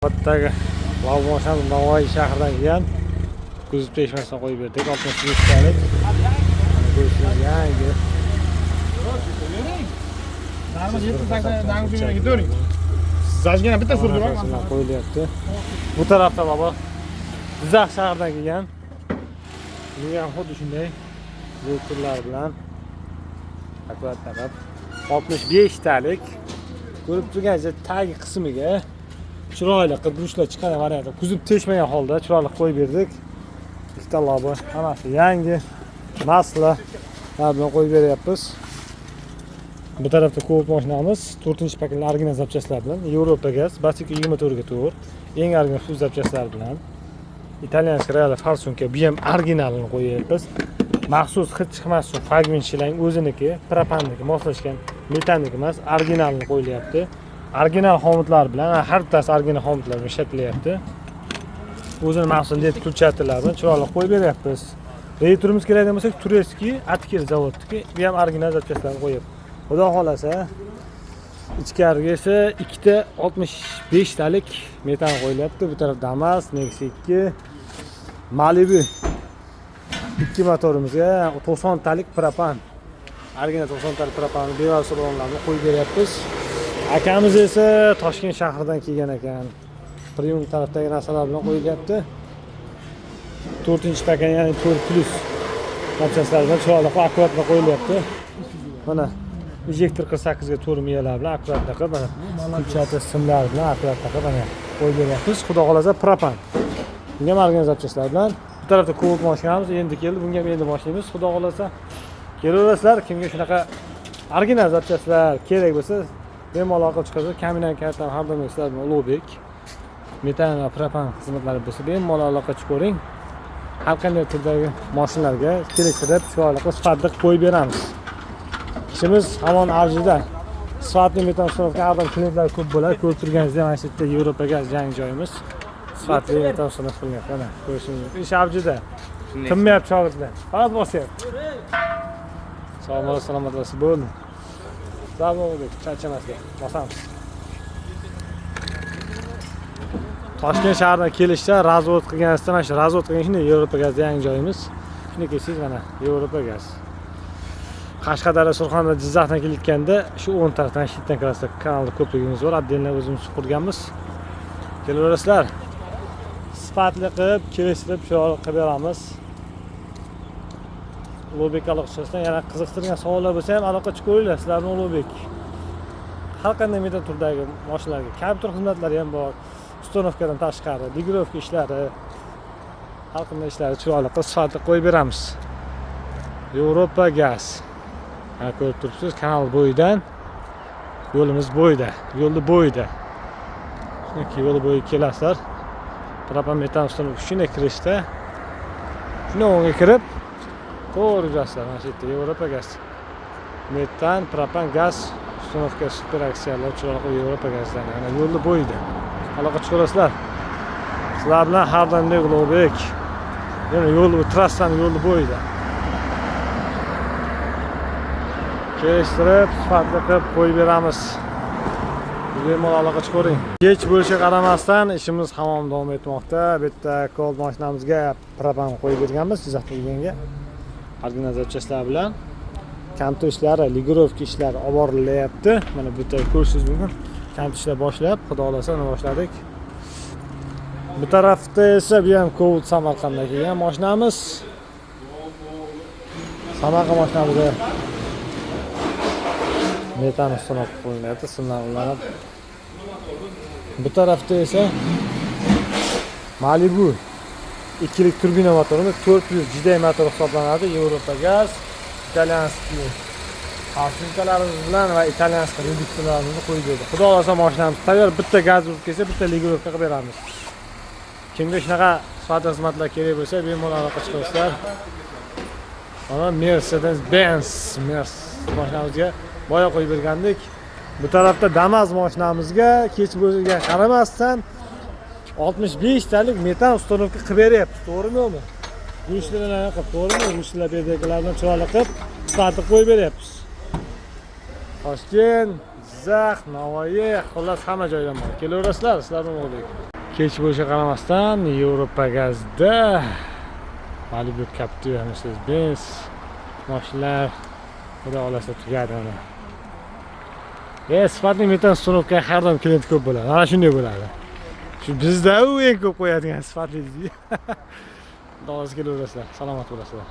Navbatdagi Lavmosham Navoiy shahridan kelgan kuzib teshmasdan qo'yib berdik. 65 talik. Mana ko'rishingiz yangi. Zajgina bitta surdi bor. Qo'yilyapti. Bu tarafda baba Jizzax shahridan kelgan. Bu ham xuddi shunday turlar bilan akkurat taqib 65 talik. Ko'rib turganingizdek tagi qismiga chiroyli qilib buruchlar chiqqan variantda kuzib teshmagan holda chiroyli qo'yib berdik. Ikkita lobi hammasi yangi masla bilan qo'yib beryapmiz. Bu tarafda Cobalt mashinamiz 4-paketli original zapchastlar bilan Yevropa gaz Bastik 24 ga to'g'ri eng original suz zapchastlar bilan italyanskiy real farsunka bu ham originalini qo'yapmiz. Maxsus hid chiqmasin fragment shilang o'ziniki, propanniki moslashgan metanniki emas, originalini qo'yilyapti. Original xomutlar bilan har bittasi original xomutlar bilan ishlatilyapti. O'zini maxsus led kurchatilar bilan chiroyli qo'yib beryapmiz. Reyturimiz kerakli bo'lsa Tureyskiy Atker zavodniki bu ham original zapchastlarni qo'yapti. Xudo xolasa ichkariga esa ikkita 65 talik metan qo'yilyapti. Bu tarafda Damas, Nexus 2, Malibu 2 motorimizga 90 talik propan. Original 90 talik propanni bevosita balonlarni qo'yib beryapmiz. Akamiz esa Toshkent shahridan kelgan ekan. Premium tarafdagi narsalar bilan qo'yilyapti. 4-paket ya'ni 4+ zapchastlar bilan chiroyli qilib akkuratga qo'yilyapti. Mana injektor 48 ga to'g'ri miyalar bilan akkuratga qilib mana kurchati simlar bilan akkuratga qilib mana qo'yib beryapmiz. Xudo xolasa propan. Bunga margan zapchastlar bilan bu tarafda Cobalt mashinamiz endi keldi. Bunga ham endi boshlaymiz. Xudo xolasa kelaverasizlar. Kimga shunaqa original zapchastlar kerak bo'lsa bemalol aloqa chiqarsa kaminadan kartani har doim sizlar bilan Ulug'bek metan va propan xizmatlari bo'lsa bemalol aloqa chiqaring. Har qanday turdagi mashinalarga kelishtirib chiroyli qilib sifatli qo'yib beramiz. Ishimiz hamon avjida. Sifatli metan uстановка har doim klientlar ko'p bo'ladi. Ko'rib turganingizdek mana shu yerda Yevropa gaz yangi joyimiz. Sifatli metan uстановка qilyapti. Mana ko'rishingiz mumkin. Ish avjida. Tinmayapti shogirdlar. Faqat bosyapti. Salomat bo'lsin. Zavodlik charchamaslik bosamiz. Toshkent shahridan kelishda razvod qilganingizda mana shu razvod qilgan shunday Yevropa gaz yangi joyimiz. Shuni kelsangiz mana Yevropa gaz. Qashqadaryo, Surxondaryo, Jizzaxdan kelayotganda shu 10 tarafdan shitdan kirasida kanalda ko'prigimiz bor. Отдельно o'zimiz qurganmiz. Kelaverasizlar. Sifatli qilib kelishtirib chiroyli qilib beramiz. Ulug'bek aloqachisidan yana qiziqtirgan savollar bo'lsa ham aloqa chiqaringlar sizlar bilan Ulug'bek. Har qanday metan turdagi mashinalarga kompyuter xizmatlari ham bor. Uстановkadan tashqari, digirovka ishlari, har qanday ishlarni chiroyli qilib sifatli qo'yib beramiz. Yevropa gaz. Mana ko'rib turibsiz, kanal bo'yidan yo'limiz bo'yida, yo'lni bo'yida. Shunday yo'l bo'yi kelasizlar. Propan metan uстановka shunday kirishda shunday o'ngga kirib to'g'ri yurasizlar. Mana shu yerda Yevropa gaz. Metan, propan gaz uстановка super aksiyalar chiroyli Yevropa gazdan. Mana yo'lni bo'yida. Aloqa chiqarasizlar. Sizlar bilan har doim Ulug'bek. Yana yo'l bu trassani yo'lni bo'yida. Kelishtirib, sifatli qilib qo'yib beramiz. Bemalol aloqa chiqaring. Kech bo'lishiga qaramasdan ishimiz hamon davom etmoqda. Bu yerda Cobalt mashinamizga propan qo'yib berganmiz Jizzaxda kelganga. Original zapchastlar bilan kampto ishlari, ligirovka ishlari olib borilyapti. Mana bu yerda ko'rishingiz mumkin. Kampto ishlar boshlab, xudo xolasa uni boshladik. Bu tarafda esa bu ham Cobalt Samarqanddan kelgan mashinamiz. Samarqand mashinamizga metan uстановка qilyapti, simlar ulanib. Bu tarafda esa Malibu 2lik turbina motorimiz 4+ jiday motor hisoblanadi. Yevropa gaz, italyanskiy farsunkalarimiz bilan va italyanskiy reduktorlarimizni qo'yib berdi. Xudo xolasa mashinamiz tayyor. Bitta gaz urib kelsa, bitta ligirovka qilib beramiz. Kimga shunaqa sifatli xizmatlar kerak bo'lsa, bemalol aloqa chiqarasizlar. Mana Mercedes-Benz mashinamizga boya qo'yib bergandik. Bu tarafda Damas mashinamizga kech bo'lishiga qaramasdan 65 talik metan uстановка qilib beryapti. To'g'rimi? Bu ishlarni qilib, to'g'rimi? Bu ishlar berdiklarini chiroyli qilib, sifatli qo'yib beryapmiz. Toshkent, Jizzax, Navoiy, xullas hamma joydan bor. Kelaverasizlar, sizlar bilan Ulug'bek. kech bo'lishiga qaramasdan Yevropa gazda Malibu Captiva, Mercedes-Benz mashinalar xudo xolasa tugadi mana. Sifatli metan uстановка har doim klient ko'p bo'ladi. Mana shunday bo'ladi. Shu bizda u eng ko'p qo'yadigan sifatli. Xudo xolasa kelaverasizlar, salomat bo'lasizlar.